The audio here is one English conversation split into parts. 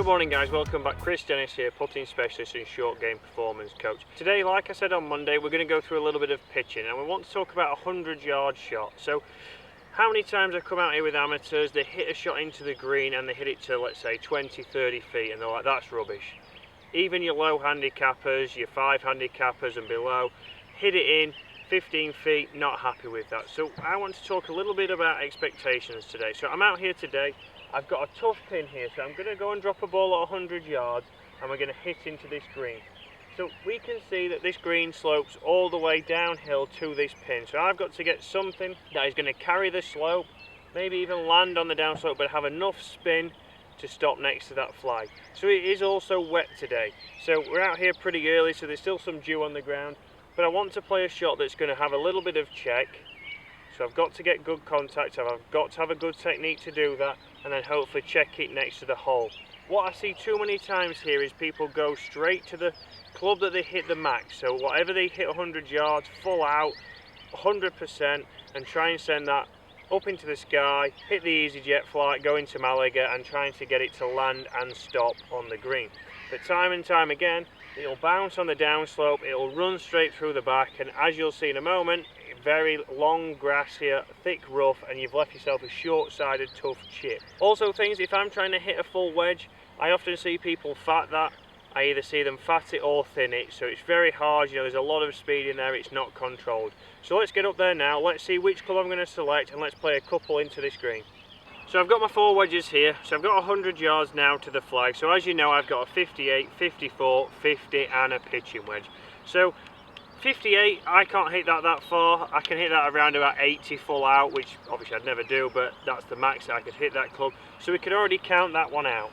Good morning guys, welcome back. Chris Dennis here, putting specialist and short game performance coach. Today, like I said on Monday, we're going to go through a little bit of pitching and we want to talk about a 100-yard shot. So how many times I've come out here with amateurs, they hit a shot into the green and they hit it to, let's say, 20, 30 feet and they're like, that's rubbish. Even your low handicappers, your 5 handicappers and below, hit it in 15 feet, not happy with that. So I want to talk a little bit about expectations today. So I'm out here today. I've got a tough pin here, so I'm going to go and drop a ball at 100 yards and we're going to hit into this green. So we can see that this green slopes all the way downhill to this pin. So I've got to get something that is going to carry the slope, maybe even land on the downslope, but have enough spin to stop next to that flag. So it is also wet today. So we're out here pretty early, so there's still some dew on the ground, but I want to play a shot that's going to have a little bit of check. So I've got to get good contact, I've got to have a good technique to do that, and then hopefully check it next to the hole. What I see too many times here is people go straight to the club that they hit the max. So whatever they hit 100 yards, full out, 100%, and try and send that up into the sky, hit the easy jet flight, go into Malaga, and trying to get it to land and stop on the green. But time and time again, it'll bounce on the downslope, it'll run straight through the back, and as you'll see in a moment, very long grass here, thick rough, and you've left yourself a short-sided tough chip. Also things, if I'm trying to hit a full wedge, I often see people fat that. I either see them fat it or thin it, so it's very hard, you know, there's a lot of speed in there, it's not controlled. So let's get up there now, let's see which club I'm going to select, and let's play a couple into this green. So I've got my 4 wedges here, so I've got 100 yards now to the flag. So as you know, I've got a 58, 54, 50 and a pitching wedge. So 58, I can't hit that far. I can hit that around about 80 full out, which obviously I'd never do, but that's the max that I could hit that club. So we can already count that one out.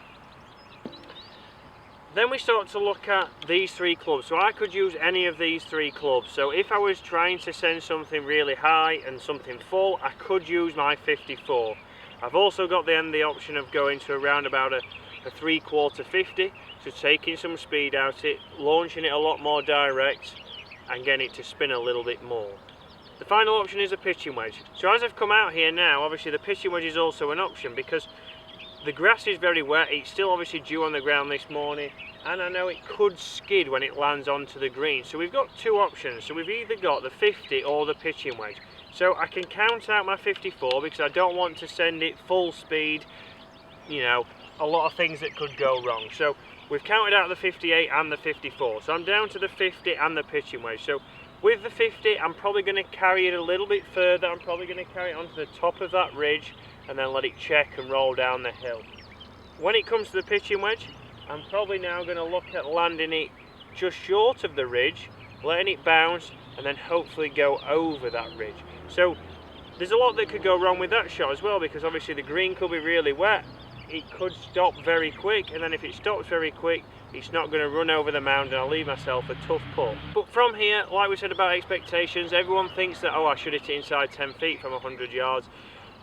Then we start to look at these 3 clubs. So I could use any of these 3 clubs. So if I was trying to send something really high and something full, I could use my 54. I've also got then the option of going to around about a 3/4 50, so taking some speed out it, launching it a lot more direct, and getting it to spin a little bit more. The final option is a pitching wedge. So as I've come out here now, obviously the pitching wedge is also an option because the grass is very wet, it's still obviously dew on the ground this morning, and I know it could skid when it lands onto the green. So we've got 2 options, so we've either got the 50 or the pitching wedge. So I can count out my 54 because I don't want to send it full speed, you know, a lot of things that could go wrong. So we've counted out the 58 and the 54. So I'm down to the 50 and the pitching wedge. So with the 50, I'm probably going to carry it a little bit further. I'm probably going to carry it onto the top of that ridge and then let it check and roll down the hill. When it comes to the pitching wedge, I'm probably now going to look at landing it just short of the ridge, letting it bounce, and then hopefully go over that ridge. So there's a lot that could go wrong with that shot as well, because obviously the green could be really wet. It could stop very quick, and then if it stops very quick, it's not going to run over the mound and I'll leave myself a tough putt. But from here, like we said about expectations, everyone thinks that, oh, I should hit it inside 10 feet from 100 yards.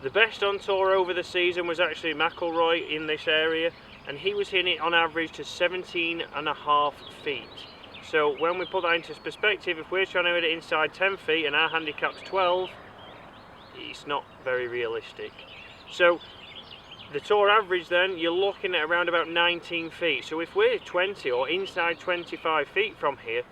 The best on tour over the season was actually McIlroy in this area, and he was hitting it on average to 17.5 feet. So when we put that into perspective, if we're trying to hit it inside 10 feet and our handicap's 12, it's not very realistic. So the tour average then, you're looking at around about 19 feet. So if we're 20 or inside 25 feet from here,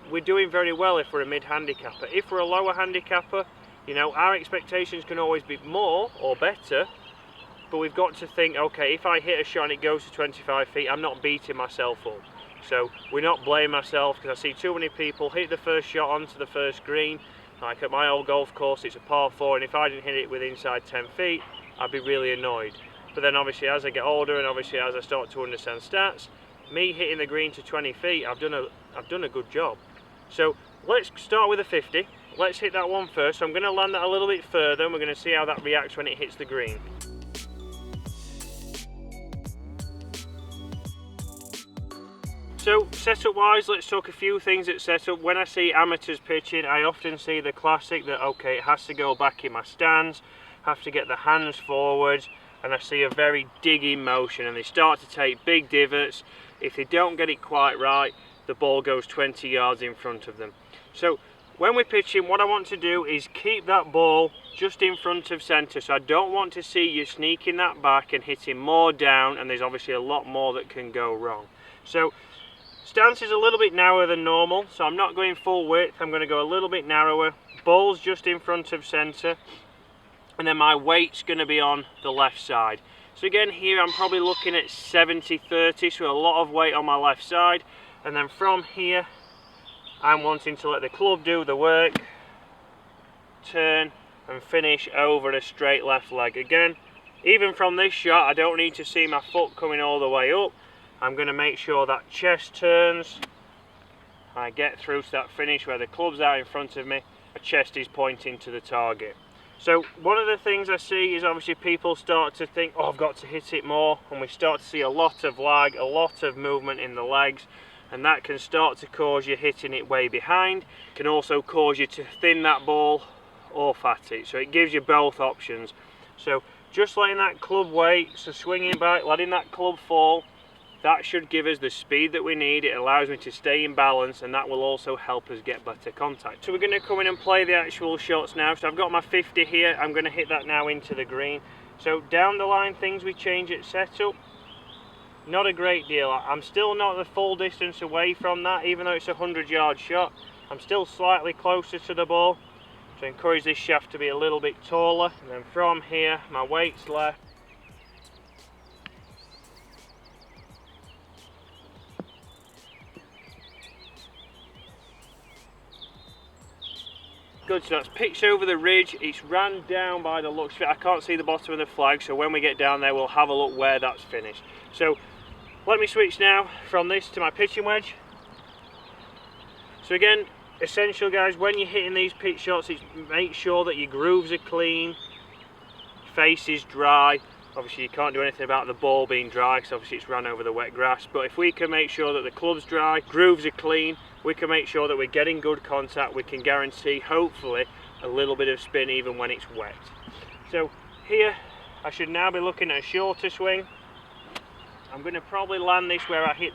we're doing very well if we're a mid-handicapper. If we're a lower handicapper, you know, our expectations can always be more or better, but we've got to think, okay, if I hit a shot and it goes to 25 feet, I'm not beating myself up. So we're not blaming ourselves, because I see too many people hit the first shot onto the first green. Like at my old golf course, it's a par 4, and if I didn't hit it with inside 10 feet, I'd be really annoyed. But then obviously as I get older and obviously as I start to understand stats, me hitting the green to 20 feet, I've done a good job. So let's start with a 50. Let's hit that one first. So I'm going to land that a little bit further and we're going to see how that reacts when it hits the green. So setup wise, let's talk a few things at setup. When I see amateurs pitching, I often see the classic that, okay, it has to go back in my stance, have to get the hands forward, and I see a very digging motion and they start to take big divots. If they don't get it quite right, the ball goes 20 yards in front of them. So when we're pitching, what I want to do is keep that ball just in front of centre, so I don't want to see you sneaking that back and hitting more down, and there's obviously a lot more that can go wrong. So stance is a little bit narrower than normal, so I'm not going full width, I'm going to go a little bit narrower. Ball's just in front of centre, and then my weight's going to be on the left side. So again, here I'm probably looking at 70-30, so a lot of weight on my left side, and then from here I'm wanting to let the club do the work, turn and finish over a straight left leg. Again, even from this shot, I don't need to see my foot coming all the way up. I'm going to make sure that chest turns, I get through to that finish where the club's out in front of me, my chest is pointing to the target. So one of the things I see is obviously people start to think, oh, I've got to hit it more, and we start to see a lot of lag, a lot of movement in the legs, and that can start to cause you hitting it way behind. It can also cause you to thin that ball or fat it, so it gives you both options. So just letting that club weight, so swinging back, letting that club fall, that should give us the speed that we need. It allows me to stay in balance, and that will also help us get better contact. So we're going to come in and play the actual shots now. So I've got my 50 here, I'm going to hit that now into the green. So down the line, things we change at setup, not a great deal. I'm still not the full distance away from that, even though it's a 100-yard shot. I'm still slightly closer to the ball. So I encourage this shaft to be a little bit taller, and then from here my weight's left. Good, so that's pitched over the ridge, it's ran down by the looks of it. I can't see the bottom of the flag, so when we get down there we'll have a look where that's finished. So let me switch now from this to my pitching wedge. So again, essential guys, when you're hitting these pitch shots, it's make sure that your grooves are clean, face is dry. Obviously you can't do anything about the ball being dry because obviously it's run over the wet grass, but if we can make sure that the club's dry, grooves are clean, we can make sure that we're getting good contact, we can guarantee hopefully a little bit of spin even when it's wet. So here I should now be looking at a shorter swing. I'm going to probably land this where I hit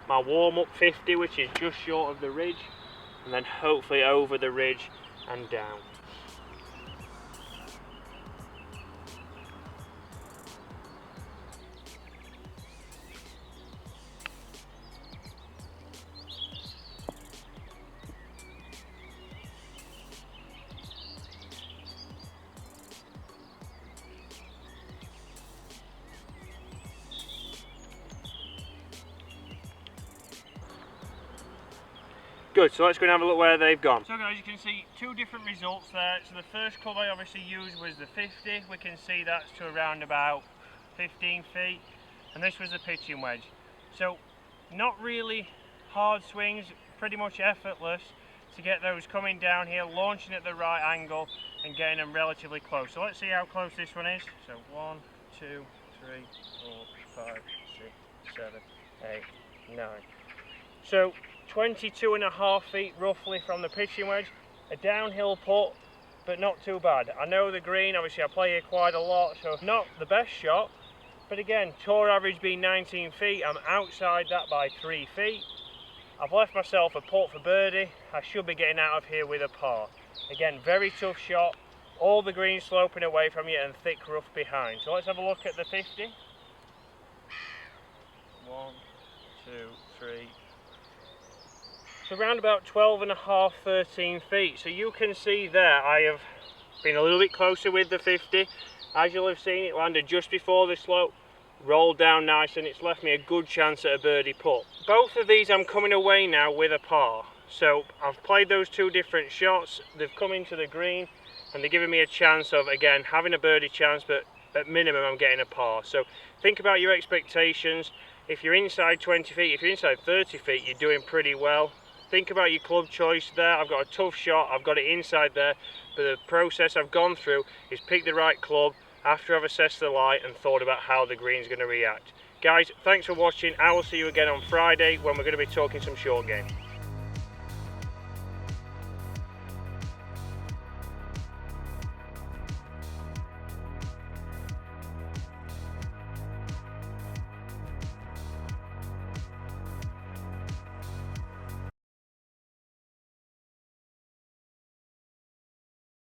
my warm-up 50, which is just short of the ridge, and then hopefully over the ridge and down. Good, so let's go and have a look where they've gone. So guys, you can see two different results there. So the first club I obviously used was the 50. We can see that's to around about 15 feet. And this was the pitching wedge. So not really hard swings, pretty much effortless to get those coming down here, launching at the right angle and getting them relatively close. So let's see how close this one is. So 1, 2, 3, 4, 5, 6, 7, 8, 9. So 22.5 feet roughly from the pitching wedge, a downhill putt, but not too bad. I know the green, obviously I play here quite a lot, so not the best shot, but again, tour average being 19 feet, I'm outside that by 3 feet. I've left myself a putt for birdie, I should be getting out of here with a par. Again, very tough shot, all the green sloping away from you and thick rough behind. So let's have a look at the 50. 1, 2, 3. So around about 12.5, 13 feet. So you can see there I have been a little bit closer with the 50. As you'll have seen, it landed just before the slope, rolled down nice, and it's left me a good chance at a birdie putt. Both of these I'm coming away now with a par. So I've played those two different shots, they've come into the green, and they're giving me a chance of, again, having a birdie chance, but at minimum I'm getting a par. So think about your expectations. If you're inside 20 feet, if you're inside 30 feet, you're doing pretty well. Think about your club choice there. I've got a tough shot, I've got it inside there, but the process I've gone through is pick the right club after I've assessed the lie and thought about how the green's going to react. Guys, thanks for watching. I will see you again on Friday when we're going to be talking some short game.